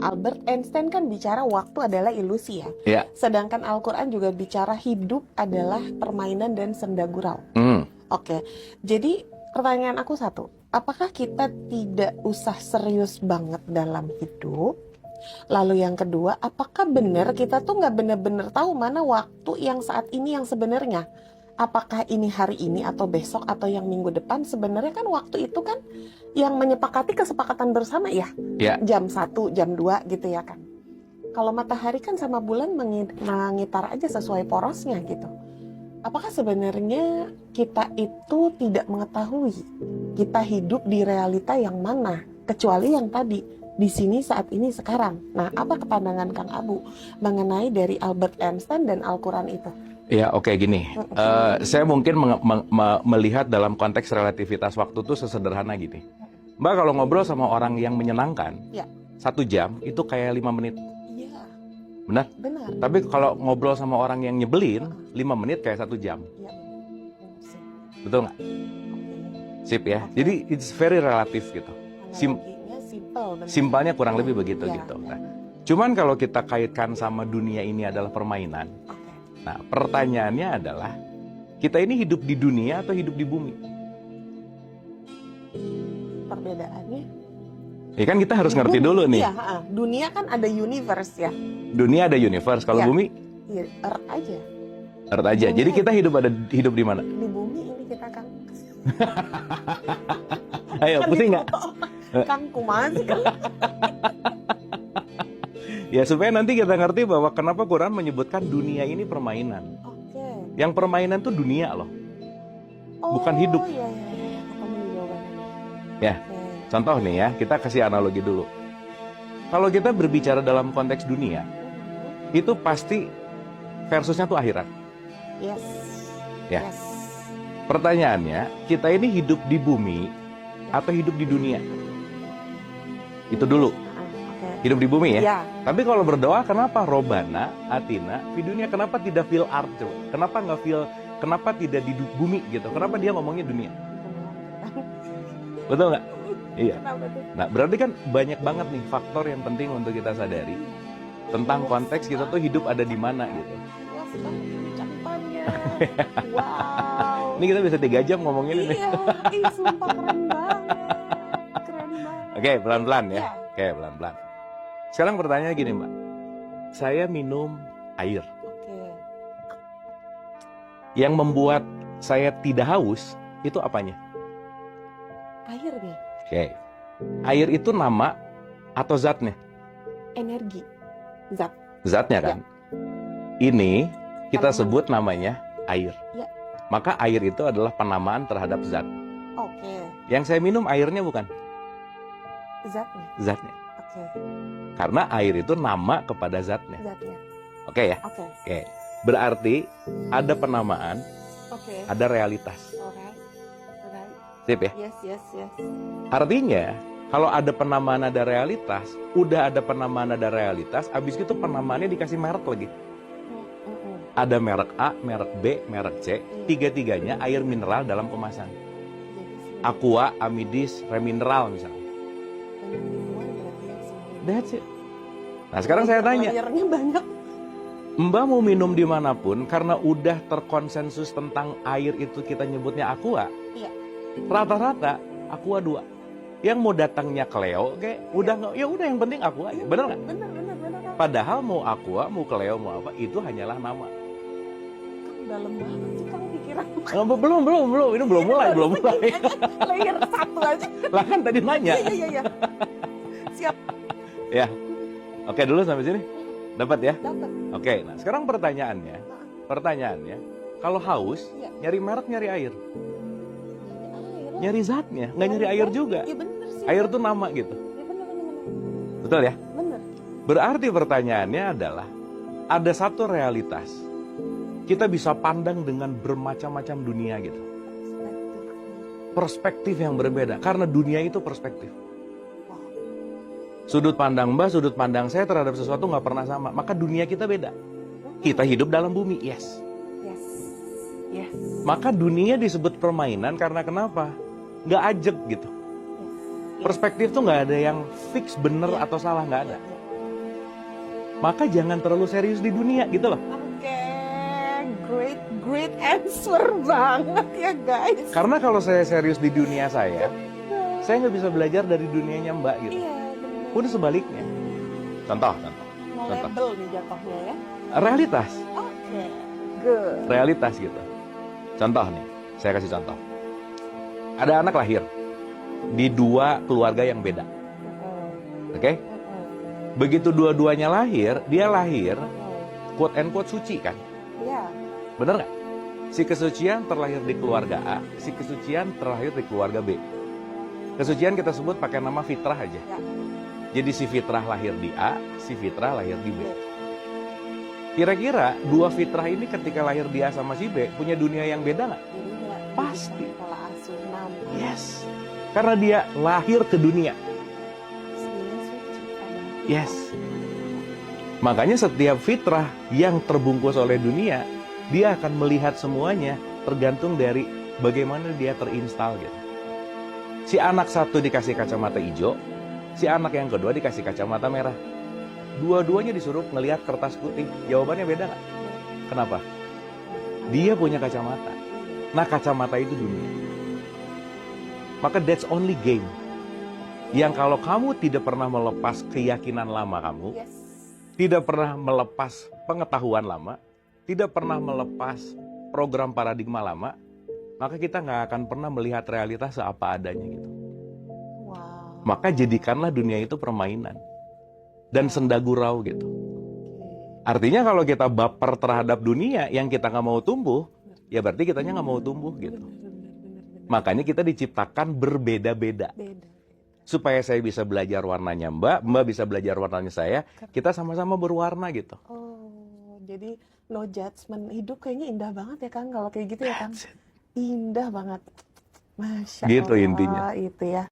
Albert Einstein kan bicara waktu adalah ilusi ya. Ya. Sedangkan Al-Quran juga bicara hidup adalah permainan dan senda gurau. Oke, jadi pertanyaan aku satu, apakah kita tidak usah serius banget dalam hidup? Lalu yang kedua, apakah benar kita tuh nggak benar-benar tahu mana waktu yang saat ini yang sebenarnya? Apakah ini hari ini atau besok atau yang minggu depan? Sebenarnya kan waktu itu kan yang menyepakati kesepakatan bersama ya. Jam 1, jam 2 gitu ya kan. Kalau matahari kan sama bulan mengitar aja sesuai porosnya gitu. Apakah sebenarnya kita itu tidak mengetahui kita hidup di realita yang mana? Kecuali yang tadi, di sini saat ini sekarang. Nah, apa kepandangan Kang Abu mengenai dari Albert Einstein dan Al-Quran itu? Ya, oke, gini. Saya mungkin melihat dalam konteks relativitas waktu itu sesederhana gini. Mbak kalau ngobrol sama orang yang menyenangkan, 1 jam itu kayak 5 menit. Iya. Benar? Benar. Tapi kalau ngobrol sama orang yang nyebelin, 5 menit kayak 1 jam. Iya. Betul nggak? Sip ya. Jadi it's very relatif gitu. Simpelnya kurang lebih begitu gitu. Nah, cuman kalau kita kaitkan sama dunia ini adalah permainan. Nah, pertanyaannya adalah, kita ini hidup di dunia atau hidup di bumi? Perbedaannya? Ya kan kita harus ngerti dulu nih. Iya, dunia kan ada universe ya. Dunia ada universe, kalau bumi? Iya, Earth aja. Earth aja. Bumi jadi kita hidup di mana? Di bumi ini kita Kang. Ayo, pusing nggak? Kang, kumaha sih Kang? Ya supaya nanti kita ngerti bahwa kenapa Quran menyebutkan dunia ini permainan. Yang permainan tuh dunia loh, bukan hidup. Iya. Ketemu di jawabannya. Ya, contoh nih ya, kita kasih analogi dulu. Kalau kita berbicara dalam konteks dunia, itu pasti versusnya tuh akhirat. Yes. Ya. Yes. Pertanyaannya, kita ini hidup di bumi atau hidup di dunia? Itu dulu. Hidup di bumi ya? Ya. Tapi kalau berdoa, kenapa Robana, Atina, di dunia, kenapa tidak feel art? Coba? Kenapa nggak feel, kenapa tidak di bumi gitu? Kenapa dia ngomongnya dunia? Betul nggak? Iya. Nah, berarti kan banyak banget nih faktor yang penting untuk kita sadari tentang konteks kita tuh hidup ada di mana gitu. Wow. Ini kita bisa 3 jam ngomongin ini. Iya, sumpah keren banget. Keren banget. Oke, pelan-pelan ya. Oke, pelan-pelan. Sekarang pertanyaannya gini, Mbak. Saya minum air. Yang membuat saya tidak haus, itu apanya? Airnya. Oke. Air itu nama atau zatnya? Energi. Zat. Zatnya kan? Ini kita sebut namanya air. Ya. Maka air itu adalah penamaan terhadap zat. Oke. Yang saya minum airnya bukan? Zatnya. Zatnya. Oke. Karena air itu nama kepada zatnya. Zatnya. Oke ya? Oke. Berarti ada penamaan, ada realitas. Sip ya? Yes. Artinya, kalau ada penamaan ada realitas, udah ada penamaan ada realitas, abis itu penamaannya dikasih merek lagi. Ada merek A, merek B, merek C, tiga-tiganya air mineral dalam kemasan. Aqua, Amidis, Remineral misalnya. That's it. Nah sekarang saya tanya, airnya banyak. Mbak mau minum dimanapun karena udah terkonsensus tentang air itu kita nyebutnya aqua. Iya. Rata-rata aqua 2. Yang mau datangnya Cleo, kayak udah nggak, ya udah yang penting aqua aja, bener nggak? Bener. Padahal mau aqua, mau Cleo, mau apa, itu hanyalah nama. Kang dalam banget sih Kang pikiran. Belum, ini belum mulai. Layer 1 aja. Lah kan tadi nanya. Iya. Siap. Ya, oke dulu sampai sini. Dapat ya? Dapat. Oke, nah sekarang pertanyaannya, kalau haus, nyari merek, nyari air. Nyari zatnya, nggak nyari air juga. Iya bener sih. Air tuh nama gitu. Iya bener. Betul ya? Bener. Berarti pertanyaannya adalah, ada satu realitas. Kita bisa pandang dengan bermacam-macam dunia gitu. Perspektif yang berbeda, karena dunia itu perspektif. Sudut pandang Mbak, sudut pandang saya terhadap sesuatu nggak pernah sama. Maka dunia kita beda. Kita hidup dalam bumi, yes. Maka dunia disebut permainan karena kenapa? Nggak ajak gitu. Perspektif tuh nggak ada yang fix bener atau salah, nggak ada. maka jangan terlalu serius di dunia gitu loh. Oke, great answer banget ya guys. Karena kalau saya serius di dunia saya nggak bisa belajar dari dunianya Mbak gitu. Iya, benar. Pun sebaliknya. Contoh. Label nih jatuhnya ya. Realitas. Oke, good. Realitas gitu. Contoh nih, saya kasih contoh. Ada anak lahir di dua keluarga yang beda. Oke? Begitu dua-duanya lahir, dia lahir quote and quote suci kan? Iya. Bener nggak? Si kesucian terlahir di keluarga A, si kesucian terlahir di keluarga B. Kesucian kita sebut pakai nama fitrah aja. Ya. Jadi si fitrah lahir di A, si fitrah lahir di B. Kira-kira dua fitrah ini ketika lahir di A sama si B punya dunia yang beda nggak? Jadi nggak Pasti. pola asuh nanti. Yes. Karena dia lahir ke dunia. Aslinya suci padahal. Yes. Makanya setiap fitrah yang terbungkus oleh dunia, dia akan melihat semuanya tergantung dari bagaimana dia terinstal gitu. Si anak satu dikasih kacamata hijau, si anak yang kedua dikasih kacamata merah. Dua-duanya disuruh ngelihat kertas putih. Jawabannya beda nggak? Kenapa? Dia punya kacamata. Nah, kacamata itu dunia. Maka that's only game. Yang kalau kamu tidak pernah melepas keyakinan lama kamu, Yes. tidak pernah melepas pengetahuan lama, tidak pernah melepas program paradigma lama, maka kita nggak akan pernah melihat realitas seapa adanya gitu. Wow. Maka jadikanlah dunia itu permainan dan senda gurau gitu. Artinya kalau kita baper terhadap dunia yang kita nggak mau tumbuh, ya berarti kitanya nggak mau tumbuh gitu. Bener. Makanya kita diciptakan berbeda-beda. Beda. Supaya saya bisa belajar warnanya Mbak bisa belajar warnanya saya, kita sama-sama berwarna gitu. Oh, jadi no judgment. Hidup kayaknya indah banget ya Kang kalau kayak gitu ya Kang. Indah banget. Masya Gitu Allah, intinya. itu ya.